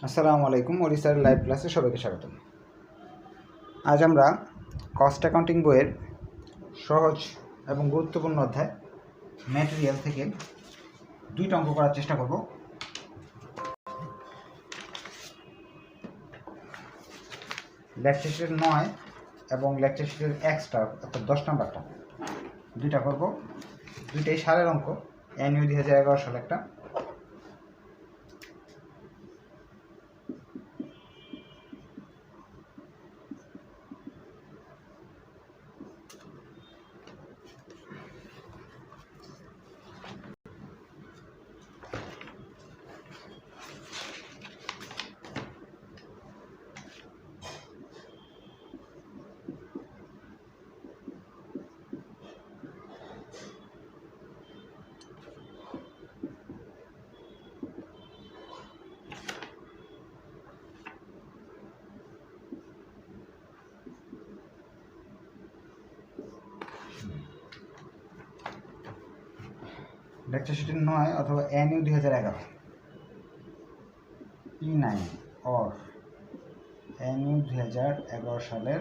আসসালামু আলাইকুম। ওড়িশার লাইভ ক্লাসে সবাইকে স্বাগতম। আজ আমরা কস্ট অ্যাকাউন্টিং বইয়ের সহজ এবং গুরুত্বপূর্ণ অধ্যায় ম্যাটেরিয়াল থেকে 2টা অঙ্ক করার চেষ্টা করব। লেকচার শিটের 9 এবং লেকচার শিটের এক্সট্রা অর্থাৎ 10 নাম্বারটা 2টা করব। 2টাই সালের অঙ্ক। এনইউ 2011 সালে একটা, লেকচার শিটের 9 অথবা এনইউ 2011 P9 অর এনইউ 2011 সালের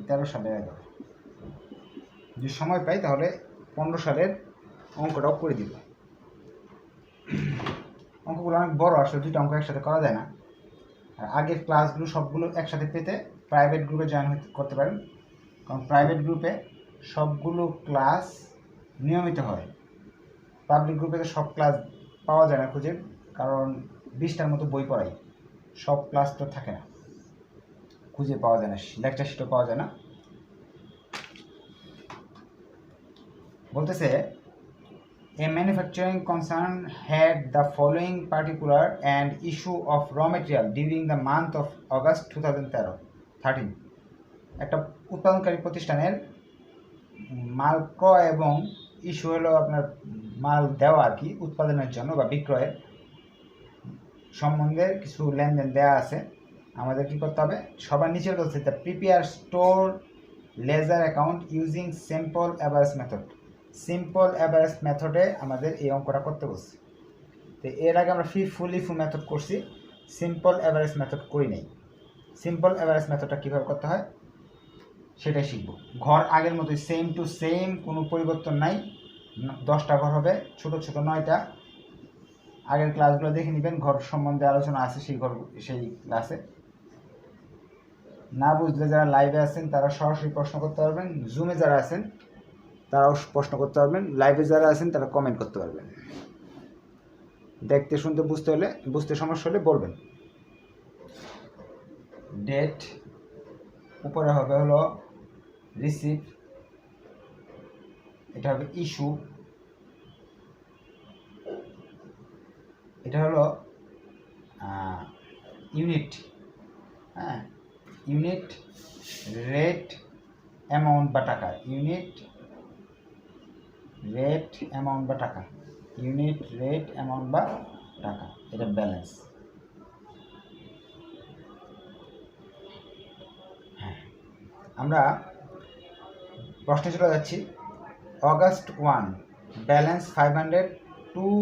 13 সালের 11। যদি সময় পাই তাহলে 15 সালের অঙ্কটাও করে দিব। অঙ্কগুলো অনেক বড়, আসলে 2টা অঙ্ক একসাথে করা যায় না। আর আগের ক্লাসগুলো সবগুলো একসাথে পেতে প্রাইভেট গ্রুপে জয়েন করতে পারেন, কারণ প্রাইভেট গ্রুপে সবগুলো ক্লাস নিয়মিত হয়। পাবলিক গ্রুপে তো সব ক্লাস পাওয়া যায় না খুঁজে, কারণ 20টার মতো বই পড়াই, সব ক্লাস তো থাকে না, খুঁজে পাওয়া যায় না, লেকচার শিটও পাওয়া যায় না। বলতেছে a manufacturing concern had the following particular and issue of raw material during the month of August 2013। একটা উৎপাদনকারী প্রতিষ্ঠানের মাল ক্রয় এবং ইস্যু হলো আপনার মাল দেওয়া আর কি, উৎপাদনের জন্য বা বিক্রয়ের সম্বন্ধে কিছু লেনদেন দেওয়া আছে। আমাদের কি করতে হবে? সবার নিচে বলছে the prepare store laser account using simple average method. Simple average মেথডে আমাদের এই অঙ্কটা করতে বলছে। তো এর আগে আমরা ফুল মেথড করছি, সিম্পল অ্যাভারেজ মেথড করি নাই। সিম্পল অ্যাভারেজ মেথডটা কীভাবে করতে হয় সেটাই শিখব। ঘর আগের মতোই সেম টু সেম, কোনো পরিবর্তন নাই। 10টা ঘর হবে, ছোট ছোট 9টা। আগের ক্লাসগুলো দেখে নেবেন, ঘর সম্বন্ধে আলোচনা আছে সেই ক্লাসে। না বুঝলে যারা লাইভে আছেন তারা সরাসরি প্রশ্ন করতে পারবেন, জুমে যারা আছেন তারাও প্রশ্ন করতে পারবেন, লাইভে যারা আছেন তারা কমেন্ট করতে পারবেন। দেখতে শুনতে বুঝতে সমস্যা হলে বলবেন। ডেট উপরে হবে হলো রিসিভ, এটা হবে ইস্যু, এটা হলো ইউনিট, হ্যাঁ, ইউনিট রেট অ্যামাউন্ট বা টাকা, ইউনিট রেট অ্যামাউন্ট বা টাকা, ইউনিট রেট অ্যামাউন্ট বা টাকা, এটা ব্যালেন্স। হ্যাঁ, আমরা প্রশ্নে চলে যাচ্ছি। অগাস্ট 1 ব্যালেন্স 500, 2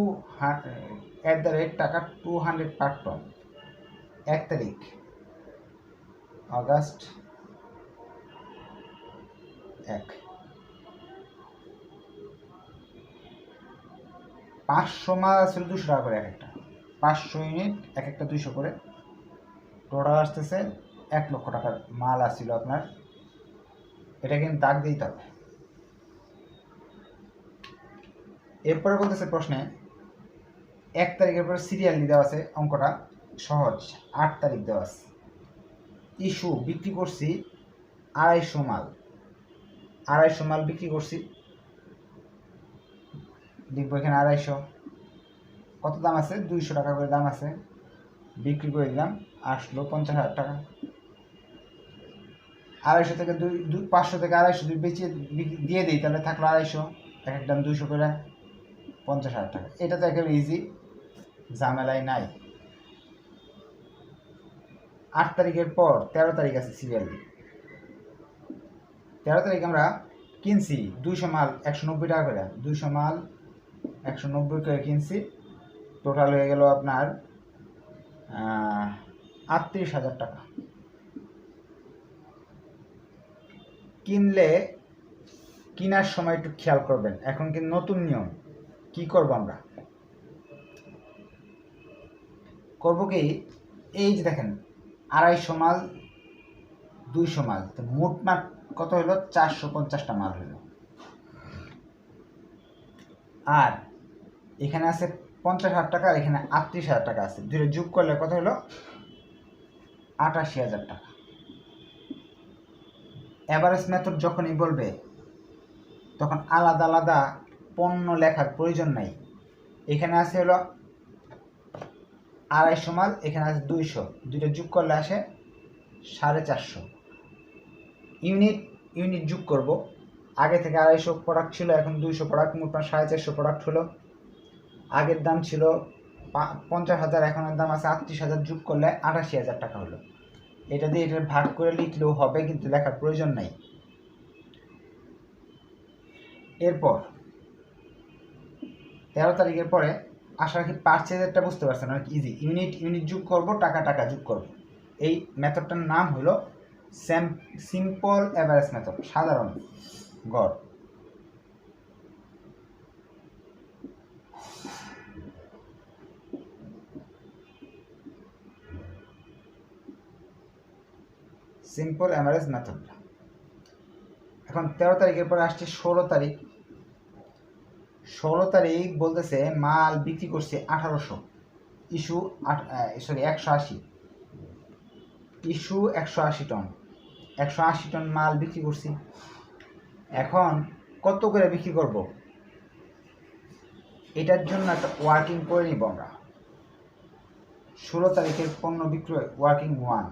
টাকা 200 পার টন। 1 তারিখ অগাস্ট 1, 500 মাল আসছিল 200 টাকা করে এক একটা, 500 ইউনিট এক একটা 200 করে, টোটাল আসতেছে 1 লক্ষ টাকার মাল আসছিল আপনার। এটা কিন্তু দাগ দিতে হবে। এরপরে বলতেছে প্রশ্নে 1 তারিখের পরে সিরিয়ালি দেওয়া আছে, অঙ্কটা সহজ। 8 তারিখ দেওয়া আছে। ইস্যু বিক্রি করছি 250 মাল, 250 মাল বিক্রি করছি, দেখবো এখানে 250 কত দাম আছে, 200 টাকা করে দাম আছে, বিক্রি করে দিলাম, আসলো 50,000 টাকা। 250 থেকে 500 থেকে 250 যদি বেঁচে দিয়ে দিই তাহলে থাকলো 250, এক এক দাম 200 করে, 50,000 টাকা। এটা তো একেবারে ইজি, ঝামেলাই নাই। 8 তারিখের পর 13 তারিখ আছে সিরিয়ালি। 13 তারিখ আমরা কিনছি 200 মাল 190 টাকা করে, 200 মাল 190 করে কিনছি, টোটাল হয়ে গেল আপনার 38,000 টাকা। কিনলে কেনার সময় একটু খেয়াল করবেন। এখন কিন্তু নতুন নিয়ম, কি করব আমরা, করব কি, এই যে দেখেন 250 মাল 200 মাল, তো মোটমাট কত হলো, 450টা মাল হলো। আর এখানে আছে 50,000 টাকা, আর এখানে 38,000 টাকা আছে, দুটো যোগ করলে কত হলো, 88,000 টাকা। এভারেজ মেথড যখনই বলবে তখন আলাদা আলাদা পণ্য লেখার প্রয়োজন নাই। এখানে আছে হলো 250 মাল, এখানে আছে 200, দুটো যোগ করলে আসে 450। ইউনিট যোগ করব, আগে থেকে 250 প্রোডাক্ট ছিল, এখন 200 প্রোডাক্ট, মোট 450 প্রোডাক্ট হলো। আগের দাম ছিল 50,000, এখনের দাম আছে 38,000, যোগ করলে 88,000 টাকা হলো। এটা দিয়ে এটা ভাগ করে লিখলেও হবে, কিন্তু লেখার প্রয়োজন নাই। এরপর 13 তারিখের পরে আশা রাখি পারচেজেরটা বুঝতে পারছেন, অনেক ইজি। ইউনিট যোগ করব, টাকা যোগ করব। এই মেথডটার নাম হলো সিম্পল এভারেজ মেথড, সাধারণ গড়। Simple average method. এখন 13 তারিখের পরে আসছে 16 তারিখ। 16 তারিখ বলতেছে মাল বিক্রি করছে 1800, ইস্যু 180, ইস্যু 180 টন, 180 টন মাল বিক্রি করছি। এখন কত করে বিক্রি করব, এটার জন্য একটা ওয়ার্কিং করে নিব আমরা। 16 তারিখের পণ্য বিক্রয় working 1,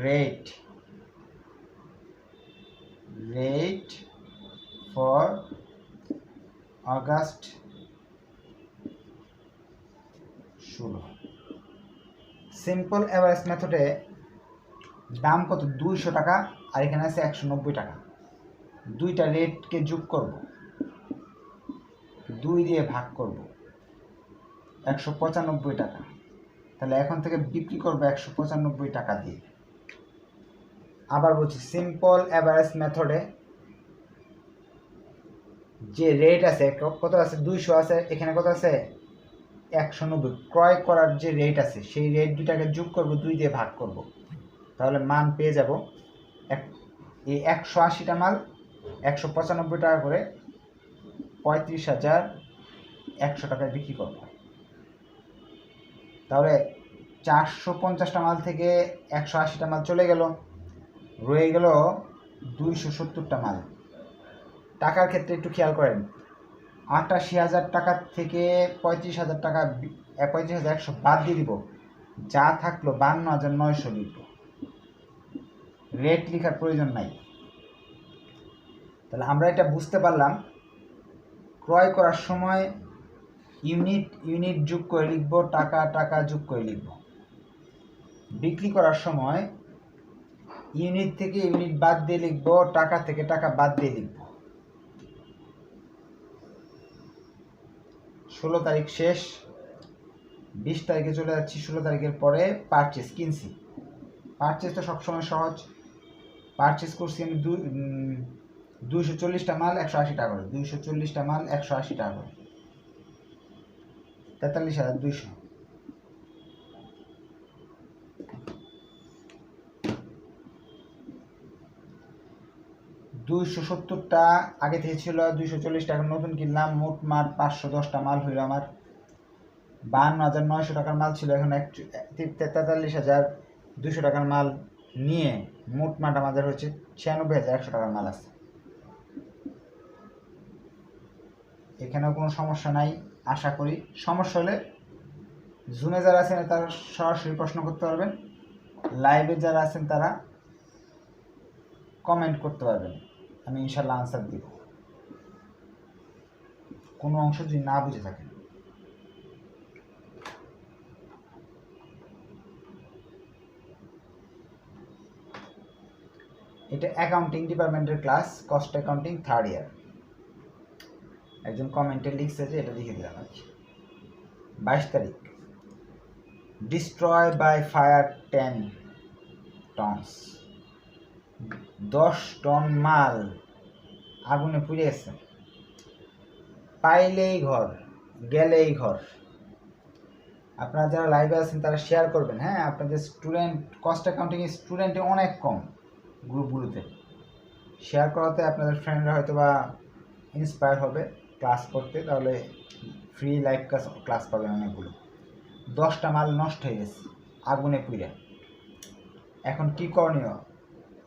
rate for August 16। Simple average মেথডে দাম কত, 200 টাকা, আর এখানে আছে 190 টাকা। দুইটা রেটকে যোগ করব, 2 দিয়ে ভাগ করব, 195 টাকা। তাহলে এখন থেকে বিক্রি করবো 195 টাকা দিয়ে। আবার বলছি, সিম্পল এভারেজ মেথডে যে রেট আছে, কত আছে, 200 আছে, এখানে কত আছে, 190। ক্রয় করার যে রেট আছে, সেই রেট দুটাকে যোগ করব, 2 দিয়ে ভাগ করব, তাহলে মান পেয়ে যাব। এই 180টা মাল 195 টাকা করে 35,100 টাকায় বিক্রি করব। তাহলে 450টা মাল থেকে 180টা মাল চলে গেল, রয়ে গেল 270টা মাল। টাকার ক্ষেত্রে একটু খেয়াল করেন, 88,000 টাকা থেকে 35,000 টাকা, 35,100 বাদ দিয়ে দিব, যা থাকলো 52,900 লিখব। রেট লেখার প্রয়োজন নাই। তাহলে আমরা এটা বুঝতে পারলাম, ক্রয় করার সময় ইউনিট যোগ করে লিখব, টাকা যোগ করে লিখব। বিক্রি করার সময় ইউনিট থেকে ইউনিট বাদ দিয়ে লিখব, টাকা থেকে টাকা বাদ দিয়ে লিখব। 16 তারিখ শেষ, 20 তারিখে চলে যাচ্ছি। 16 তারিখের পরে পারচেস কিনছি। পারচেস তো সবসময় সহজ। পারচেস করছি আমি 240টা মাল 180 টাকা করে, 240টা মাল 180 টাকা করে, 43,200। $270 আগে থেকে ছিল, 240 টাকা নতুন কিনলাম, মোট মাল 510টা মাল হইল আমার। 52,900 টাকার মাল ছিল, এখন 43,200 টাকার মাল নিয়ে মোট মাল আমাদের হচ্ছে 96,100 টাকার মাল আছে। এখানেও কোনো সমস্যা নাই আশা করি। সমস্যা হলে জুমে যারা আছেন তারা সরাসরি প্রশ্ন করতে পারবেন, লাইভে যারা আছেন তারা কমেন্ট করতে পারবেন, আমি ইনশাল্লাহ আনসার দিব কোনো অংশ যদি না বুঝে থাকেন। এটা অ্যাকাউন্টিং ডিপার্টমেন্টের ক্লাস, কস্ট অ্যাকাউন্টিং 3rd ইয়ার। একজন কমেন্টে লিখছে যে এটা লিখে দিলাম আর কি। 22 তারিখ destroy by fire 10 tons, 10 ton মাল আগুনে পুড়ে গেছে। পাইলেই ঘর, গেলেই ঘর। আপনারা যারা লাইভে আছেন তারা শেয়ার করবেন। হ্যাঁ, আপনাদের স্টুডেন্ট, কস্ট অ্যাকাউন্টিং স্টুডেন্টে অনেক কম গ্রুপগুলোতে। শেয়ার করাতে আপনাদের ফ্রেন্ডরা হয়তো বা ইন্সপায়ার হবে ক্লাস করতে, তাহলে ফ্রি লাইভ ক্লাস পাবেন অনেকগুলো। 10টা মাল নষ্ট হয়ে গেছে আগুনে পুড়ে। এখন কি করণীয়?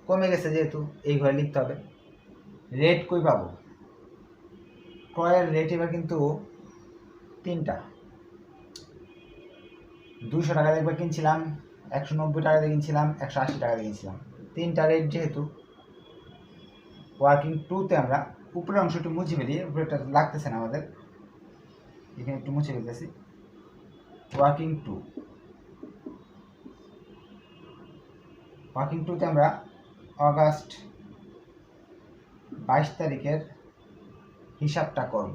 কমে গেছে যেহেতু এই ঘরে লিখতে হবে। রেট কই পাবো? ক্রয়ের রেট এবার কিন্তু 3টা। 200 টাকা দিয়ে একবার কিনছিলাম, 190 টাকা দিয়ে কিনছিলাম, 180 টাকা দিয়ে কিনছিলাম। 3টা রেট যেহেতু, ওয়ার্কিং টুতে আমরা উপরের অংশ একটু মুছে ফেলি, উপরেটা লাগতেছে না আমাদের, এখানে একটু মুছে ফেলতেছি। ওয়ার্কিং টুতে আমরা অগাস্ট 22 তারিখের হিসাবটা করব।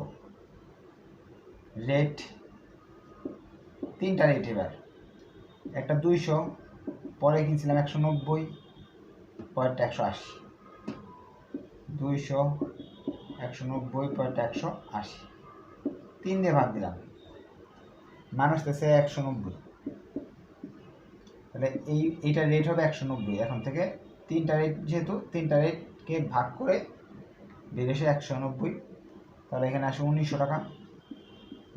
রেট 3টা রেট এবার, একটা 200, পরে কিনছিলাম 190, পরেরটা 180। 200, 190, পরেরটা 180, 3 দিয়ে ভাগ দিলাম, মানুষ তেছে 190। তাহলে এইটা রেট হবে 190 এখন থেকে। 3টা রেট যেহেতু, 3টা রেটকে ভাগ করে বের এসে 190, তাহলে এখানে আসে 1900 টাকা।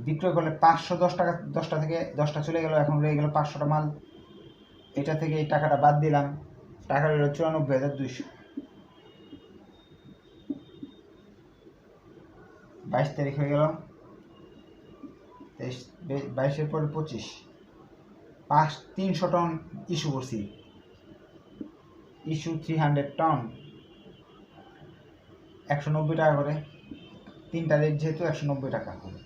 বিক্রয় করলে 510 টাকা, 10টা থেকে 10টা চলে গেল, এখন রয়ে গেল 500টা মাল। এটা থেকে এই টাকাটা বাদ দিলাম, টাকা রইল 94,200। 22 তারিখ হয়ে গেল, 22-এর পরে 25, 300 টন ইস্যু করছি। ইস্যু 300 টন, 190 টাকা করে। 3টা রেট যেহেতু 190 টাকা হবে।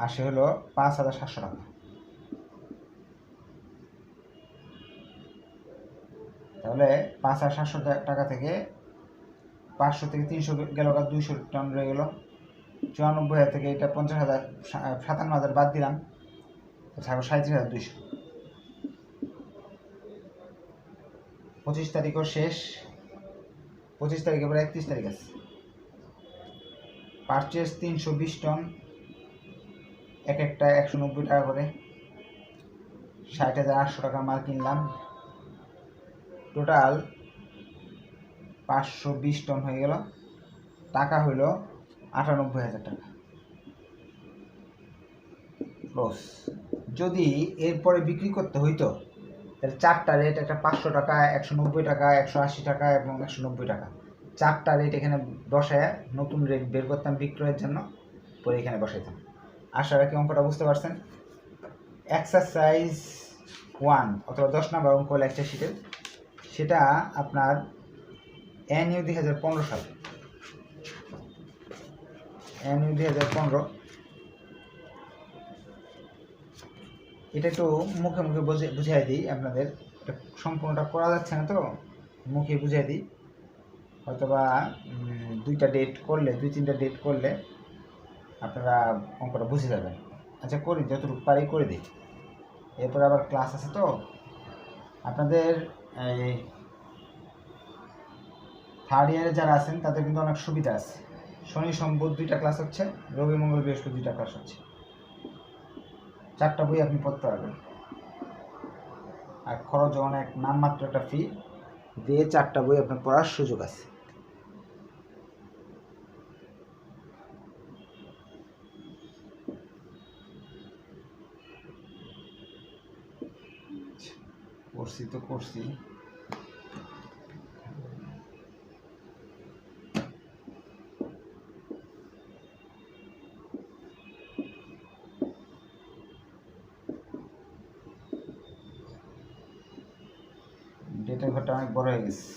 আসে হলো 5,700 টাকা। তাহলে 5,700 টাকা থেকে 500 থেকে 300 গেল, 200 টন রয়ে গেল। 94,000 থেকে এটা 50,000, 57,000 বাদ দিলাম, থাকলো 37,200। 25 তারিখও শেষ। 25 তারিখ এবার 31 তারিখ আছে। পারচেস 320 টন, এক একটা 190 টাকা করে, 60,800 টাকা মাল কিনলাম। টোটাল 520 টন হয়ে গেল, টাকা হইল 98,000 টাকা লস। যদি এরপরে বিক্রি করতে হইতো তাহলে 4টা রেট, একটা 500 টাকা, 190 টাকা, 180 টাকা এবং 190 টাকা, 4টা রেট এখানে বসায় নতুন রেট বের করতাম বিক্রয়ের জন্য, পরে এখানে বসাইতাম। আশা রাখি অঙ্কটা বুঝতে পারছেন। এক্সারসাইজ 1 অথবা 10 নম্বর অঙ্ক লেকচার শিটের, সেটা আপনার NU 2015 সাল, NU 2015। এটা একটু মুখে মুখে বুঝাই দিই আপনাদের, এটা সম্পূর্ণটা করা যাচ্ছে না তো, মুখে বুঝাই দিই। হয়তোবা 2-3টা ডেট করলে আপনারা অঙ্কটা বুঝে যাবেন। আচ্ছা করি, যতটুকু পারি করে দিই, এরপর আবার ক্লাস আছে তো আপনাদের। এই 3rd ইয়ারে যারা আছেন তাদের কিন্তু অনেক সুবিধা আছে। শনি সোম বুধ 2টা ক্লাস হচ্ছে, রবি মঙ্গল বৃহস্পতি 2টা ক্লাস হচ্ছে। 4টা বই আপনি পড়তে পারবেন, আর খরচ অনেক, নামমাত্র একটা ফি দিয়ে 4টা বই আপনার পড়ার সুযোগ আছে। করছি ডেটের ঘরটা অনেক বড় হয়ে গেছে।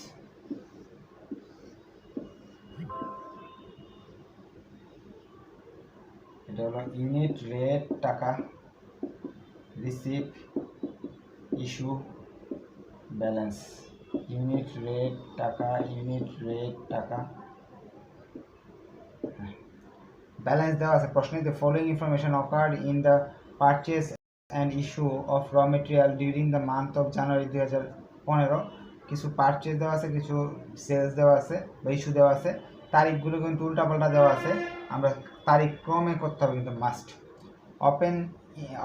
এটা হলো ইউনিট রেট টাকা, receive, issue, balance. Unit rate টাকা, ইউনিট রেট টাকা, ব্যালেন্স দেওয়া আছে প্রশ্নে, the following information occurred in the purchase and issue of র material during the month of January 2015। কিছু পারচেস দেওয়া আছে, কিছু সেলস দেওয়া আছে বা ইস্যু দেওয়া আছে, তারিখগুলো কিন্তু উল্টাপাল্টা দেওয়া আছে, আমরা তারিখ ক্রমে করতে হবে কিন্তু মাস্ট।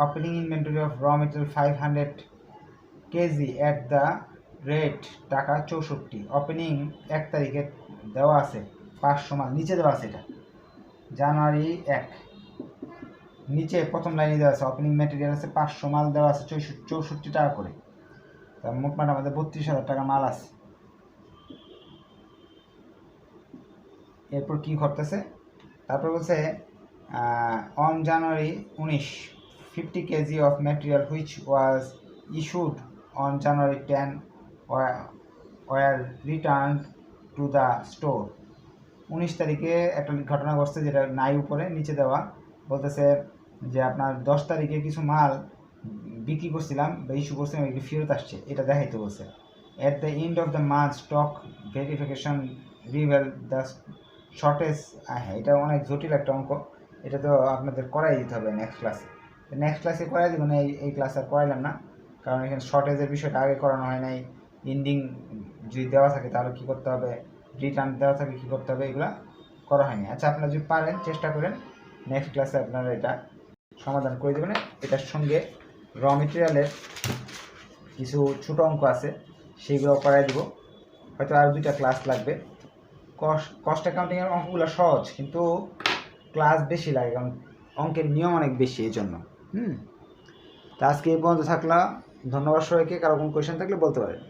ওপেনিং ইনভেন্টরি অফ র material 500 KG at the rate টাকা 64। ওপেনিং 1 তারিখে দেওয়া আছে 500 মাল, নিচে দেওয়া আছে এটা জানুয়ারি 1, নিচে প্রথম লাইনে দেওয়া আছে ওপেনিং ম্যাটেরিয়াল আছে 500 মাল দেওয়া আছে 64 টাকা করে, তার মোটমাট আমাদের 32,000 টাকা মাল আছে। এরপর কি ঘটতেছে, তারপর বলছে on January 19 50 KG of material which was issued on January 10 were return to the store. 19 তারিখে একটা ঘটনা ঘটছে যেটা নাই উপরে, নিচে দেওয়া বলতেছে যে আপনার 10 তারিখে কিছু মাল বিক্রি করছিলাম বা ইস্যু করছিলাম, এগুলি ফেরত আসছে, এটা দেখাইতে বলছে। At the end of the month stock verification reveal the shortage. হ্যাঁ, এটা অনেক জটিল একটা অঙ্ক, এটা তো আপনাদের করাই দিতে হবে নেক্সট ক্লাসে। নেক্সট ক্লাসে করাই দিব না, এই ক্লাসে আর করাইলাম না, কারণ এখানে শর্টেজের বিষয়টা আগে করানো হয় নাই। এন্ডিং যদি দেওয়া থাকে তাহলে কী করতে হবে, রিটার্ন দেওয়া থাকে কী করতে হবে, এগুলো করা হয়নি। আচ্ছা, আপনারা যদি পারেন চেষ্টা করেন নেক্সট ক্লাসে আপনারা এটা সমাধান করে দেবেন। এটার সঙ্গে র মেটেরিয়ালের কিছু ছোটো অঙ্ক আছে, সেইগুলো করাই দিব, হয়তো আর 2টা ক্লাস লাগবে। কস্ট অ্যাকাউন্টিংয়ের অঙ্কগুলো সহজ, কিন্তু ক্লাস বেশি লাগে, কারণ অঙ্কের নিয়ম অনেক বেশি, এই জন্য। তা আজকে এই পর্যন্ত থাকলাম, ধন্যবাদ সবাইকে। কারো কোনো কোয়েশ্চেন থাকলে বলতে পারেন।